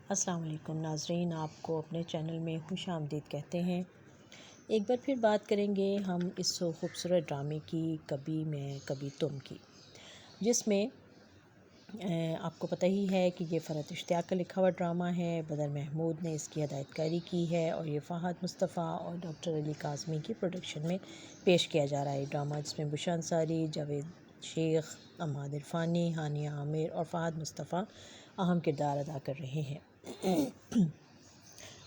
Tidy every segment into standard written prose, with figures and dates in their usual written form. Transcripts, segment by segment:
السلام علیکم ناظرین، آپ کو اپنے چینل میں خوش آمدید کہتے ہیں۔ ایک بار پھر بات کریں گے ہم اس خوبصورت ڈرامے کی، کبھی میں کبھی تم کی، جس میں آپ کو پتہ ہی ہے کہ یہ فرحت اشتیاق کا لکھا ہوا ڈرامہ ہے۔ بدر محمود نے اس کی ہدایت کاری کی ہے اور یہ فہد مصطفیٰ اور ڈاکٹر علی کاظمی کی پروڈکشن میں پیش کیا جا رہا ہے ڈرامہ، جس میں بشرا انصاری، جاوید شیخ، اماد عرفانی، ہانیہ عامر اور فہد مصطفیٰ اہم کردار ادا کر رہے ہیں۔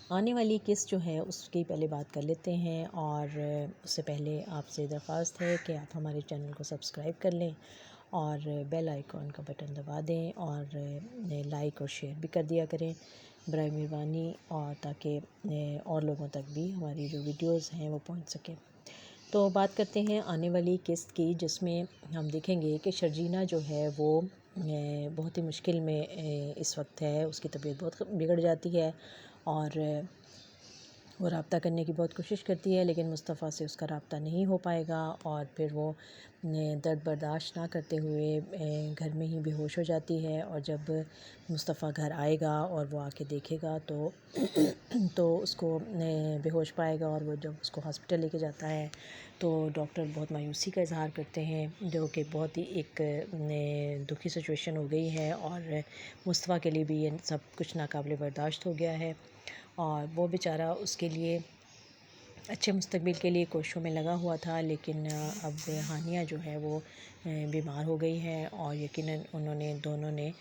آنے والی قسط جو ہے اس کی پہلے بات کر لیتے ہیں، اور اس سے پہلے آپ سے درخواست ہے کہ آپ ہمارے چینل کو سبسکرائب کر لیں اور بیل آئیکن کا بٹن دبا دیں اور لائک اور شیئر بھی کر دیا کریں برائے مہربانی، اور تاکہ اور لوگوں تک بھی ہماری جو ویڈیوز ہیں وہ پہنچ سکیں۔ تو بات کرتے ہیں آنے والی قسط کی، جس میں ہم دیکھیں گے کہ شرجینہ جو ہے وہ بہت ہی مشکل میں اس وقت ہے، اس کی طبیعت بہت بگڑ جاتی ہے اور وہ رابطہ کرنے کی بہت کوشش کرتی ہے، لیکن مصطفیٰ سے اس کا رابطہ نہیں ہو پائے گا، اور پھر وہ درد برداشت نہ کرتے ہوئے گھر میں ہی بے ہوش ہو جاتی ہے۔ اور جب مصطفیٰ گھر آئے گا اور وہ آ کے دیکھے گا تو اس کو بے ہوش پائے گا، اور وہ جب اس کو ہاسپٹل لے کے جاتا ہے تو ڈاکٹر بہت مایوسی کا اظہار کرتے ہیں، جو کہ بہت ہی ایک دکھی سچویشن ہو گئی ہے، اور مصطفیٰ کے لیے بھی یہ سب کچھ ناقابل برداشت ہو گیا ہے، اور وہ بیچارہ اس کے لیے اچھے مستقبل کے لیے کوششوں میں لگا ہوا تھا، لیکن اب ہانیہ جو ہے وہ بیمار ہو گئی ہے، اور یقیناً دونوں نے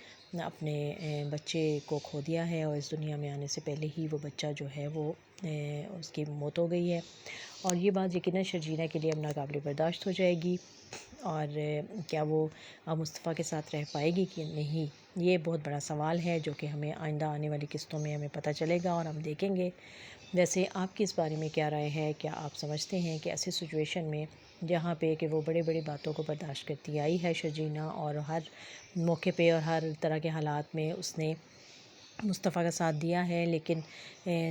اپنے بچے کو کھو دیا ہے، اور اس دنیا میں آنے سے پہلے ہی وہ بچہ جو ہے وہ اس کی موت ہو گئی ہے، اور یہ بات یقیناً شرجینہ کے لیے اب ناقابل برداشت ہو جائے گی، اور کیا وہ اب مصطفیٰ کے ساتھ رہ پائے گی کہ نہیں، یہ بہت بڑا سوال ہے جو کہ ہمیں آئندہ آنے والی قسطوں میں ہمیں پتہ چلے گا اور ہم دیکھیں گے۔ ویسے آپ کی اس بارے میں کیا رائے ہے؟ کیا آپ سمجھتے ہیں کہ ایسی سچویشن میں جہاں پہ کہ وہ بڑی بڑی باتوں کو برداشت کرتی آئی ہے شرجینہ، اور ہر موقع پہ اور ہر طرح کے حالات میں اس نے مصطفیٰ کا ساتھ دیا ہے، لیکن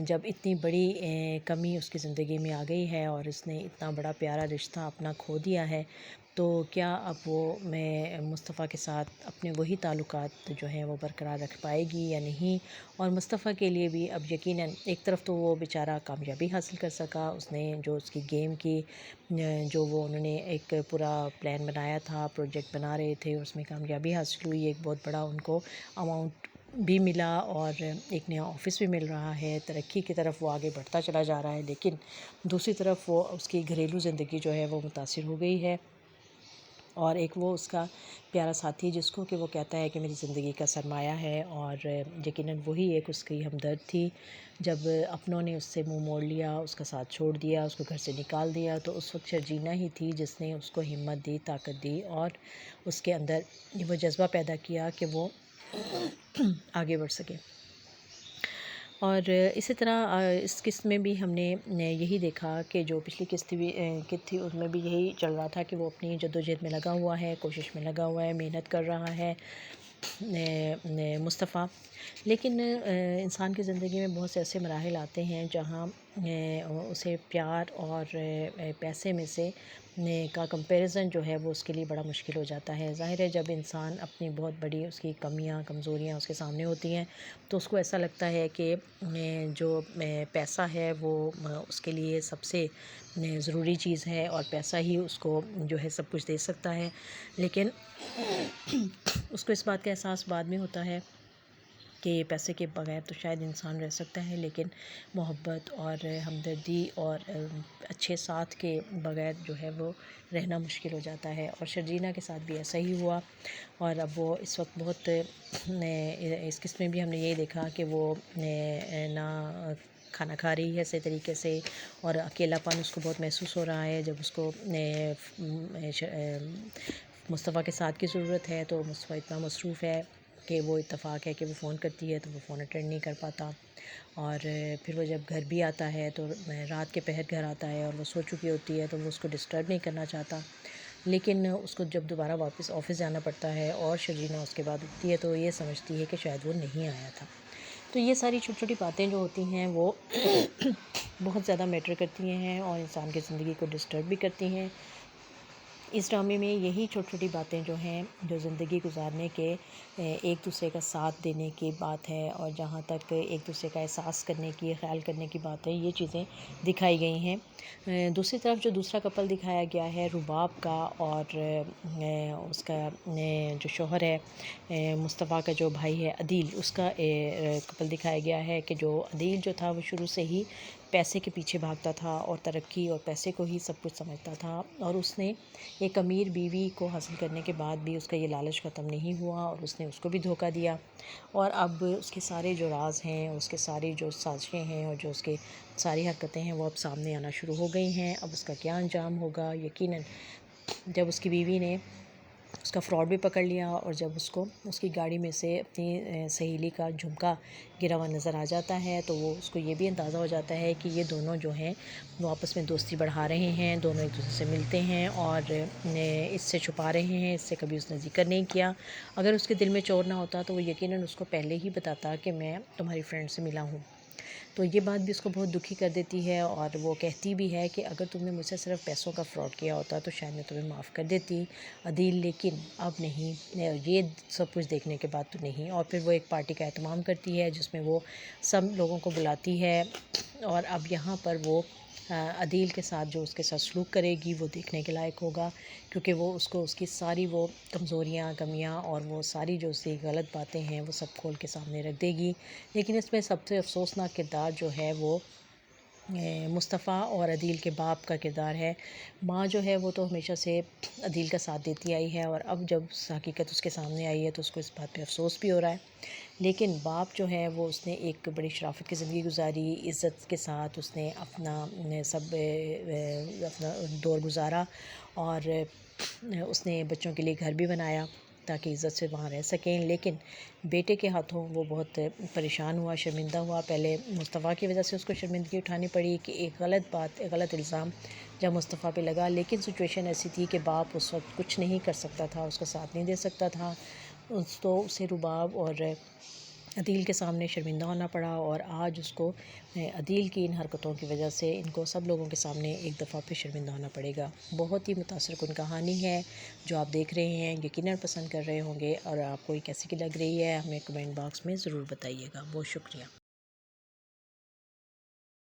جب اتنی بڑی کمی اس کی زندگی میں آ گئی ہے اور اس نے اتنا بڑا پیارا رشتہ اپنا کھو دیا ہے، تو کیا اب وہ مصطفیٰ کے ساتھ اپنے وہی تعلقات جو ہیں وہ برقرار رکھ پائے گی یا نہیں؟ اور مصطفیٰ کے لیے بھی اب یقیناً ایک طرف تو وہ بیچارہ کامیابی حاصل کر سکا، اس نے جو اس کی گیم کی جو وہ انہوں نے ایک پورا پلان بنایا تھا، پروجیکٹ بنا رہے تھے، اس میں کامیابی حاصل ہوئی، ایک بہت بڑا ان کو اماؤنٹ بھی ملا اور ایک نیا آفس بھی مل رہا ہے، ترقی کی طرف وہ آگے بڑھتا چلا جا رہا ہے، لیکن دوسری طرف وہ اس کی گھریلو زندگی جو ہے وہ متاثر ہو گئی ہے، اور ایک وہ اس کا پیارا ساتھی جس کو کہ وہ کہتا ہے کہ میری زندگی کا سرمایہ ہے، اور یقیناً وہی ایک اس کی ہمدرد تھی، جب اپنوں نے اس سے منہ موڑ لیا، اس کا ساتھ چھوڑ دیا، اس کو گھر سے نکال دیا، تو اس وقت شرجینہ ہی تھی جس نے اس کو ہمت دی، طاقت دی، اور اس کے اندر وہ جذبہ پیدا کیا کہ وہ آگے بڑھ سکے۔ اور اسی طرح اس قسط میں بھی ہم نے یہی دیکھا کہ جو پچھلی قسط تھی اس میں بھی یہی چل رہا تھا کہ وہ اپنی جدوجہد میں لگا ہوا ہے، کوشش میں لگا ہوا ہے، محنت کر رہا ہے مصطفیٰ، لیکن انسان کی زندگی میں بہت سے ایسے مراحل آتے ہیں جہاں اسے پیار اور پیسے میں سے کا کمپیریزن جو ہے وہ اس کے لیے بڑا مشکل ہو جاتا ہے۔ ظاہر ہے جب انسان اپنی بہت بڑی اس کی کمیاں کمزوریاں اس کے سامنے ہوتی ہیں تو اس کو ایسا لگتا ہے کہ جو پیسہ ہے وہ اس کے لیے سب سے ضروری چیز ہے، اور پیسہ ہی اس کو جو ہے سب کچھ دے سکتا ہے، لیکن اس کو اس بات کا احساس بعد میں ہوتا ہے کہ پیسے کے بغیر تو شاید انسان رہ سکتا ہے، لیکن محبت اور ہمدردی اور اچھے ساتھ کے بغیر جو ہے وہ رہنا مشکل ہو جاتا ہے، اور شرجینہ کے ساتھ بھی ایسا ہی ہوا، اور اب وہ اس وقت بہت اس قسم میں بھی ہم نے یہ دیکھا کہ وہ نہ کھانا کھا رہی ہے صحیح طریقے سے، اور اکیلا پن اس کو بہت محسوس ہو رہا ہے، جب اس کو مصطفیٰ کے ساتھ کی ضرورت ہے تو مصطفیٰ اتنا مصروف ہے کہ وہ اتفاق ہے کہ وہ فون کرتی ہے تو وہ فون اٹینڈ نہیں کر پاتا، اور پھر وہ جب گھر بھی آتا ہے تو رات کے پہر گھر آتا ہے اور وہ سو چکی ہوتی ہے تو وہ اس کو ڈسٹرب نہیں کرنا چاہتا، لیکن اس کو جب دوبارہ واپس آفس جانا پڑتا ہے اور شرجینہ اس کے بعد اٹھتی ہے تو یہ سمجھتی ہے کہ شاید وہ نہیں آیا تھا۔ تو یہ ساری چھوٹی چھوٹی باتیں جو ہوتی ہیں وہ بہت زیادہ میٹر کرتی ہیں اور انسان کی زندگی کو ڈسٹرب بھی کرتی ہیں، اس ڈرامے میں یہی چھوٹی چھوٹی باتیں جو ہیں جو زندگی گزارنے کے ایک دوسرے کا ساتھ دینے کی بات ہے، اور جہاں تک ایک دوسرے کا احساس کرنے کی، خیال کرنے کی بات ہے، یہ چیزیں دکھائی گئی ہیں۔ دوسری طرف جو دوسرا کپل دکھایا گیا ہے رباب کا اور اس کا جو شوہر ہے مصطفیٰ کا جو بھائی ہے عدیل، اس کا کپل دکھایا گیا ہے کہ جو عدیل جو تھا وہ شروع سے ہی پیسے کے پیچھے بھاگتا تھا اور ترقی اور پیسے کو ہی سب کچھ سمجھتا تھا، اور اس نے ایک امیر بیوی کو حاصل کرنے کے بعد بھی اس کا یہ لالچ ختم نہیں ہوا اور اس نے اس کو بھی دھوکہ دیا، اور اب اس کے سارے جو راز ہیں، اس کے ساری جو سازشیں ہیں اور جو اس کے ساری حرکتیں ہیں وہ اب سامنے آنا شروع ہو گئی ہیں۔ اب اس کا کیا انجام ہوگا؟ یقیناً جب اس کی بیوی نے اس کا فراڈ بھی پکڑ لیا، اور جب اس کو اس کی گاڑی میں سے اپنی سہیلی کا جھمکا گرا ہوا نظر آ جاتا ہے، تو وہ اس کو یہ بھی اندازہ ہو جاتا ہے کہ یہ دونوں جو ہیں وہ آپس میں دوستی بڑھا رہے ہیں، دونوں ایک دوسرے سے ملتے ہیں اور اس سے چھپا رہے ہیں، اس سے کبھی اس نے ذکر نہیں کیا۔ اگر اس کے دل میں چور نہ ہوتا تو وہ یقیناً اس کو پہلے ہی بتاتا کہ میں تمہاری فرینڈ سے ملا ہوں۔ تو یہ بات بھی اس کو بہت دکھی کر دیتی ہے، اور وہ کہتی بھی ہے کہ اگر تم نے مجھ سے صرف پیسوں کا فراڈ کیا ہوتا تو شاید میں تمہیں معاف کر دیتی عدیل، لیکن اب نہیں، یہ سب کچھ دیکھنے کے بعد تو نہیں۔ اور پھر وہ ایک پارٹی کا اہتمام کرتی ہے جس میں وہ سب لوگوں کو بلاتی ہے، اور اب یہاں پر وہ عدیل کے ساتھ جو اس کے ساتھ سلوک کرے گی وہ دیکھنے کے لائق ہوگا، کیونکہ وہ اس کو اس کی ساری وہ کمزوریاں، کمیاں اور وہ ساری جو اس کی غلط باتیں ہیں وہ سب کھول کے سامنے رکھ دے گی۔ لیکن اس میں سب سے افسوسناک کردار جو ہے وہ مصطفیٰ اور عدیل کے باپ کا کردار ہے۔ ماں جو ہے وہ تو ہمیشہ سے عدیل کا ساتھ دیتی آئی ہے، اور اب جب حقیقت اس کے سامنے آئی ہے تو اس کو اس بات پہ افسوس بھی ہو رہا ہے، لیکن باپ جو ہے وہ اس نے ایک بڑی شرافت کی زندگی گزاری، عزت کے ساتھ اس نے اپنا اپنا دور گزارا، اور اس نے بچوں کے لیے گھر بھی بنایا تاکہ عزت سے وہاں رہ سکیں، لیکن بیٹے کے ہاتھوں وہ بہت پریشان ہوا، شرمندہ ہوا۔ پہلے مصطفیٰ کی وجہ سے اس کو شرمندگی اٹھانی پڑی کہ ایک غلط بات، ایک غلط الزام جب مصطفیٰ پہ لگا، لیکن سچویشن ایسی تھی کہ باپ اس وقت کچھ نہیں کر سکتا تھا، اس کا ساتھ نہیں دے سکتا تھا، تو اسے رباب اور عدیل کے سامنے شرمندہ ہونا پڑا، اور آج اس کو عدیل کی ان حرکتوں کی وجہ سے ان کو سب لوگوں کے سامنے ایک دفعہ پھر شرمندہ ہونا پڑے گا۔ بہت ہی متاثر کن کہانی ہے جو آپ دیکھ رہے ہیں، یقیناً پسند کر رہے ہوں گے، اور آپ کو یہ کیسی کی لگ رہی ہے ہمیں کمنٹ باکس میں ضرور بتائیے گا۔ بہت شکریہ۔